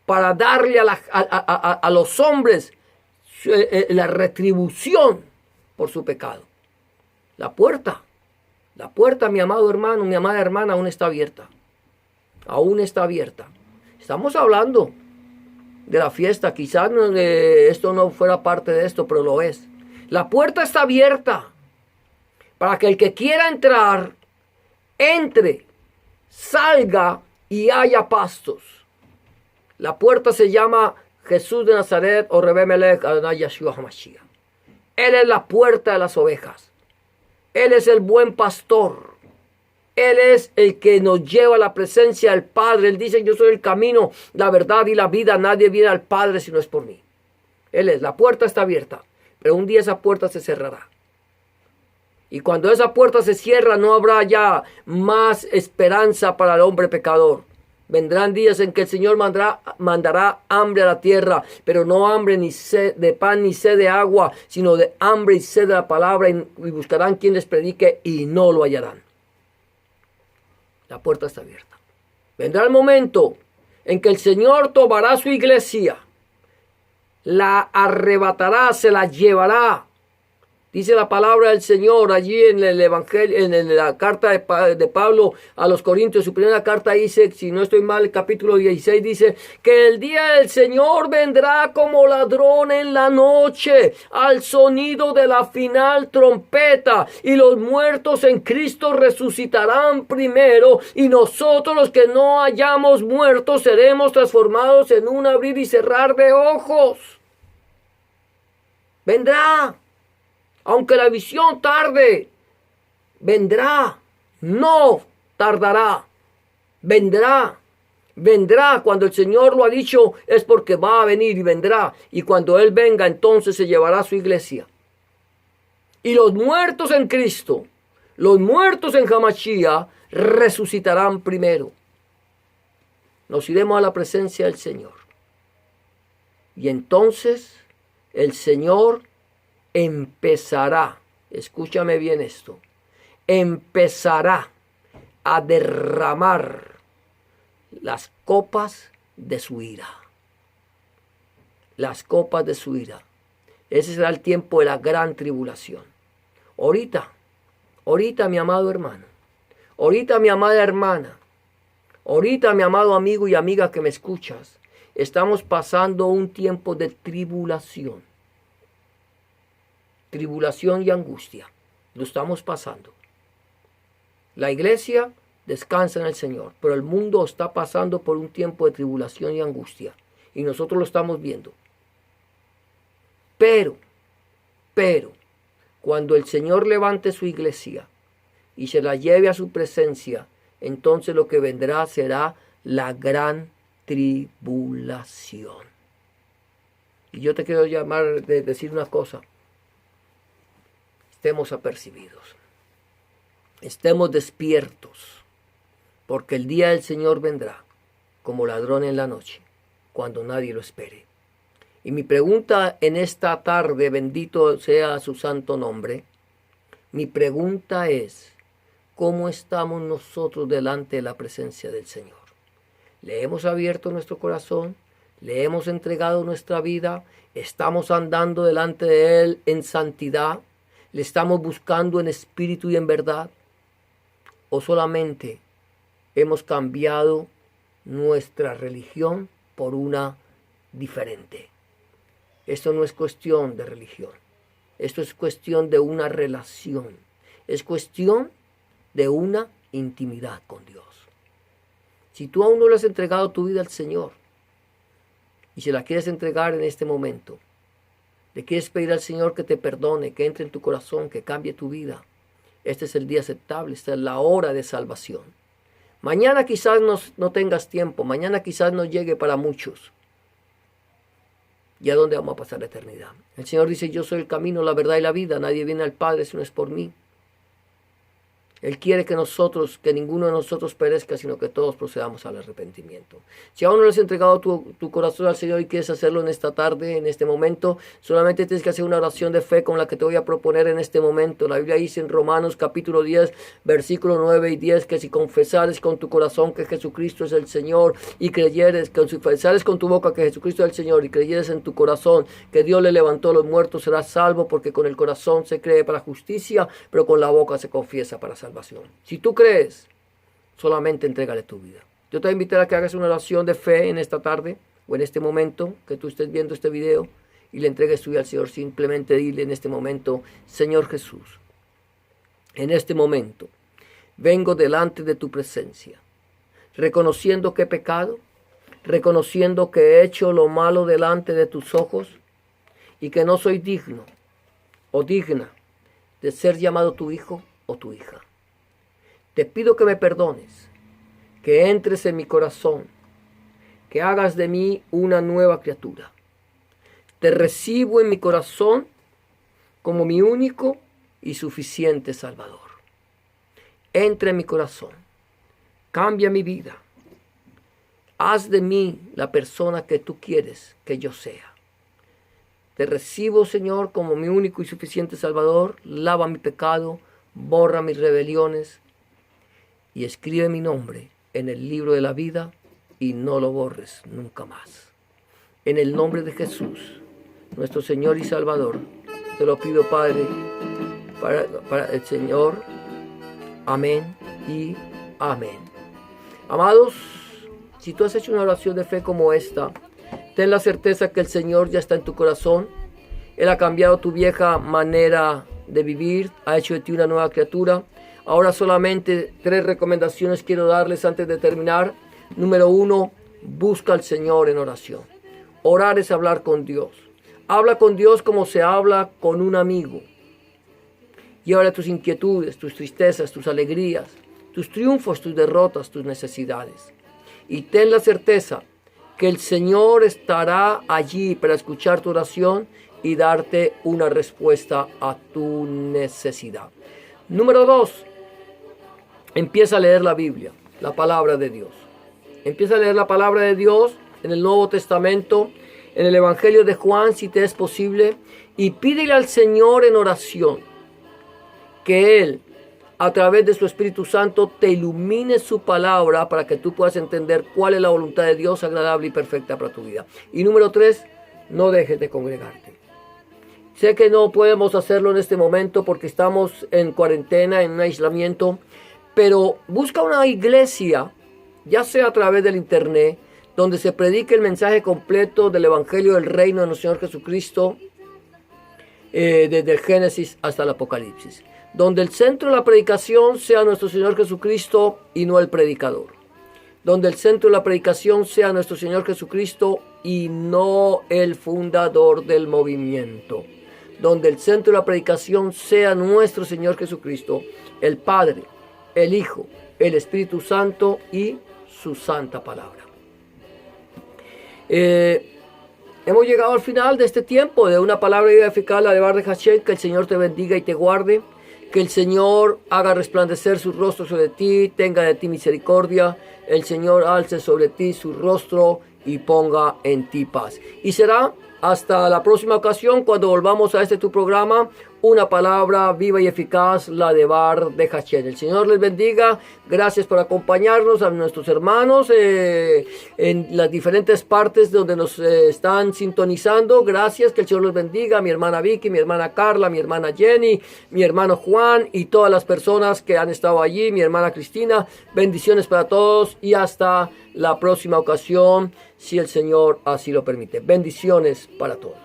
para darle a los hombres la retribución por su pecado. La puerta, mi amado hermano, mi amada hermana, aún está abierta. Aún está abierta. Estamos hablando de la fiesta. Quizás esto no fuera parte de esto, pero lo es. La puerta está abierta para que el que quiera entrar, entre, salga y haya pastos. La puerta se llama Jesús de Nazaret o Rebbe Melech Adonai Yeshua HaMashiach. Él es la puerta de las ovejas. Él es el buen pastor. Él es el que nos lleva a la presencia del Padre. Él dice, yo soy el camino, la verdad y la vida. Nadie viene al Padre si no es por mí. Él es, la puerta está abierta. Pero un día esa puerta se cerrará. Y cuando esa puerta se cierra, no habrá ya más esperanza para el hombre pecador. Vendrán días en que el Señor mandará hambre a la tierra, pero no hambre ni sed de pan ni sed de agua, sino de hambre y sed de la palabra, y buscarán quien les predique y no lo hallarán. La puerta está abierta. Vendrá el momento en que el Señor tomará su iglesia, la arrebatará, se la llevará. Dice la palabra del Señor allí en el Evangelio, en la carta de Pablo a los Corintios. Su primera carta dice, si no estoy mal, el capítulo 16 dice que el día del Señor vendrá como ladrón en la noche, al sonido de la final trompeta, y los muertos en Cristo resucitarán primero, y nosotros los que no hayamos muerto seremos transformados en un abrir y cerrar de ojos. Vendrá. Aunque la visión tarde, vendrá, no tardará, vendrá cuando el Señor lo ha dicho, es porque va a venir y vendrá, y cuando Él venga, entonces se llevará a su iglesia. Y los muertos en Cristo, los muertos en Hamashiach, resucitarán primero. Nos iremos a la presencia del Señor. Y entonces el Señor empezará, escúchame bien esto, empezará a derramar las copas de su ira. Las copas de su ira. Ese será el tiempo de la gran tribulación. Ahorita, mi amado hermano, ahorita mi amada hermana, ahorita mi amado amigo y amiga que me escuchas, estamos pasando un tiempo de tribulación. Tribulación y angustia. Lo estamos pasando. La iglesia descansa en el Señor, pero el mundo está pasando por un tiempo de tribulación y angustia. Y nosotros lo estamos viendo. Pero, cuando el Señor levante su iglesia y se la lleve a su presencia, entonces lo que vendrá será la gran tribulación. Y yo te quiero decir una cosa. Estemos apercibidos. Estemos despiertos. Porque el día del Señor vendrá como ladrón en la noche, cuando nadie lo espere. Y mi pregunta en esta tarde, bendito sea su santo nombre, mi pregunta es, ¿cómo estamos nosotros delante de la presencia del Señor? ¿Le hemos abierto nuestro corazón? ¿Le hemos entregado nuestra vida? ¿Estamos andando delante de Él en santidad? ¿Le estamos buscando en espíritu y en verdad? ¿O solamente hemos cambiado nuestra religión por una diferente? Esto no es cuestión de religión. Esto es cuestión de una relación. Es cuestión de una intimidad con Dios. Si tú aún no le has entregado tu vida al Señor y se la quieres entregar en este momento, le quieres pedir al Señor que te perdone, que entre en tu corazón, que cambie tu vida, este es el día aceptable, esta es la hora de salvación. Mañana quizás no tengas tiempo, mañana quizás no llegue para muchos. ¿Y a dónde vamos a pasar la eternidad? El Señor dice, yo soy el camino, la verdad y la vida. Nadie viene al Padre si no es por mí. Él quiere que ninguno de nosotros perezca, sino que todos procedamos al arrepentimiento. Si aún no le has entregado tu corazón al Señor y quieres hacerlo en esta tarde, en este momento, solamente tienes que hacer una oración de fe con la que te voy a proponer en este momento. La Biblia dice en Romanos capítulo 10, versículos 9 y 10, que si confesares con tu corazón que Jesucristo es el Señor y creyeres, que confesares con tu boca que Jesucristo es el Señor y creyeres en tu corazón que Dios le levantó a los muertos, serás salvo, porque con el corazón se cree para justicia, pero con la boca se confiesa para salvación. Si tú crees, solamente entrégale tu vida. Yo te voy a invitar a que hagas una oración de fe en esta tarde o en este momento que tú estés viendo este video y le entregues tu vida al Señor. Simplemente dile en este momento, Señor Jesús, en este momento vengo delante de tu presencia, reconociendo que he pecado, reconociendo que he hecho lo malo delante de tus ojos y que no soy digno o digna de ser llamado tu hijo o tu hija. Te pido que me perdones, que entres en mi corazón, que hagas de mí una nueva criatura. Te recibo en mi corazón como mi único y suficiente Salvador. Entra en mi corazón, cambia mi vida. Haz de mí la persona que tú quieres que yo sea. Te recibo, Señor, como mi único y suficiente Salvador. Lava mi pecado, borra mis rebeliones y escribe mi nombre en el libro de la vida y no lo borres nunca más. En el nombre de Jesús, nuestro Señor y Salvador, te lo pido, Padre, para el Señor. Amén y amén. Amados, si tú has hecho una oración de fe como esta, ten la certeza que el Señor ya está en tu corazón. Él ha cambiado tu vieja manera de vivir, ha hecho de ti una nueva criatura. Ahora solamente 3 recomendaciones quiero darles antes de terminar. Número 1, busca al Señor en oración. Orar es hablar con Dios. Habla con Dios como se habla con un amigo. Llévale tus inquietudes, tus tristezas, tus alegrías, tus triunfos, tus derrotas, tus necesidades. Y ten la certeza que el Señor estará allí para escuchar tu oración y darte una respuesta a tu necesidad. Número 2, empieza a leer la Biblia, la palabra de Dios. Empieza a leer la palabra de Dios en el Nuevo Testamento, en el Evangelio de Juan, si te es posible, y pídele al Señor en oración que Él, a través de su Espíritu Santo, te ilumine su palabra para que tú puedas entender cuál es la voluntad de Dios agradable y perfecta para tu vida. Y número 3, no dejes de congregarte. Sé que no podemos hacerlo en este momento porque estamos en cuarentena, en un aislamiento, pero busca una iglesia, ya sea a través del internet, donde se predique el mensaje completo del Evangelio del Reino de nuestro Señor Jesucristo, desde el Génesis hasta el Apocalipsis. Donde el centro de la predicación sea nuestro Señor Jesucristo y no el predicador. Donde el centro de la predicación sea nuestro Señor Jesucristo y no el fundador del movimiento. Donde el centro de la predicación sea nuestro Señor Jesucristo, el Padre, el Hijo, el Espíritu Santo y su santa palabra. Hemos llegado al final de este tiempo de una palabra eficaz, la de Bar de Hashem. Que el Señor te bendiga y te guarde. Que el Señor haga resplandecer su rostro sobre ti, tenga de ti misericordia. El Señor alce sobre ti su rostro y ponga en ti paz. Y será hasta la próxima ocasión cuando volvamos a este tu programa, una palabra viva y eficaz, la de Bar de Hashem. El Señor les bendiga. Gracias por acompañarnos, a nuestros hermanos en las diferentes partes donde nos están sintonizando. Gracias, que el Señor los bendiga. Mi hermana Vicky, mi hermana Carla, mi hermana Jenny, mi hermano Juan y todas las personas que han estado allí, mi hermana Cristina. Bendiciones para todos y hasta la próxima ocasión, si el Señor así lo permite. Bendiciones para todos.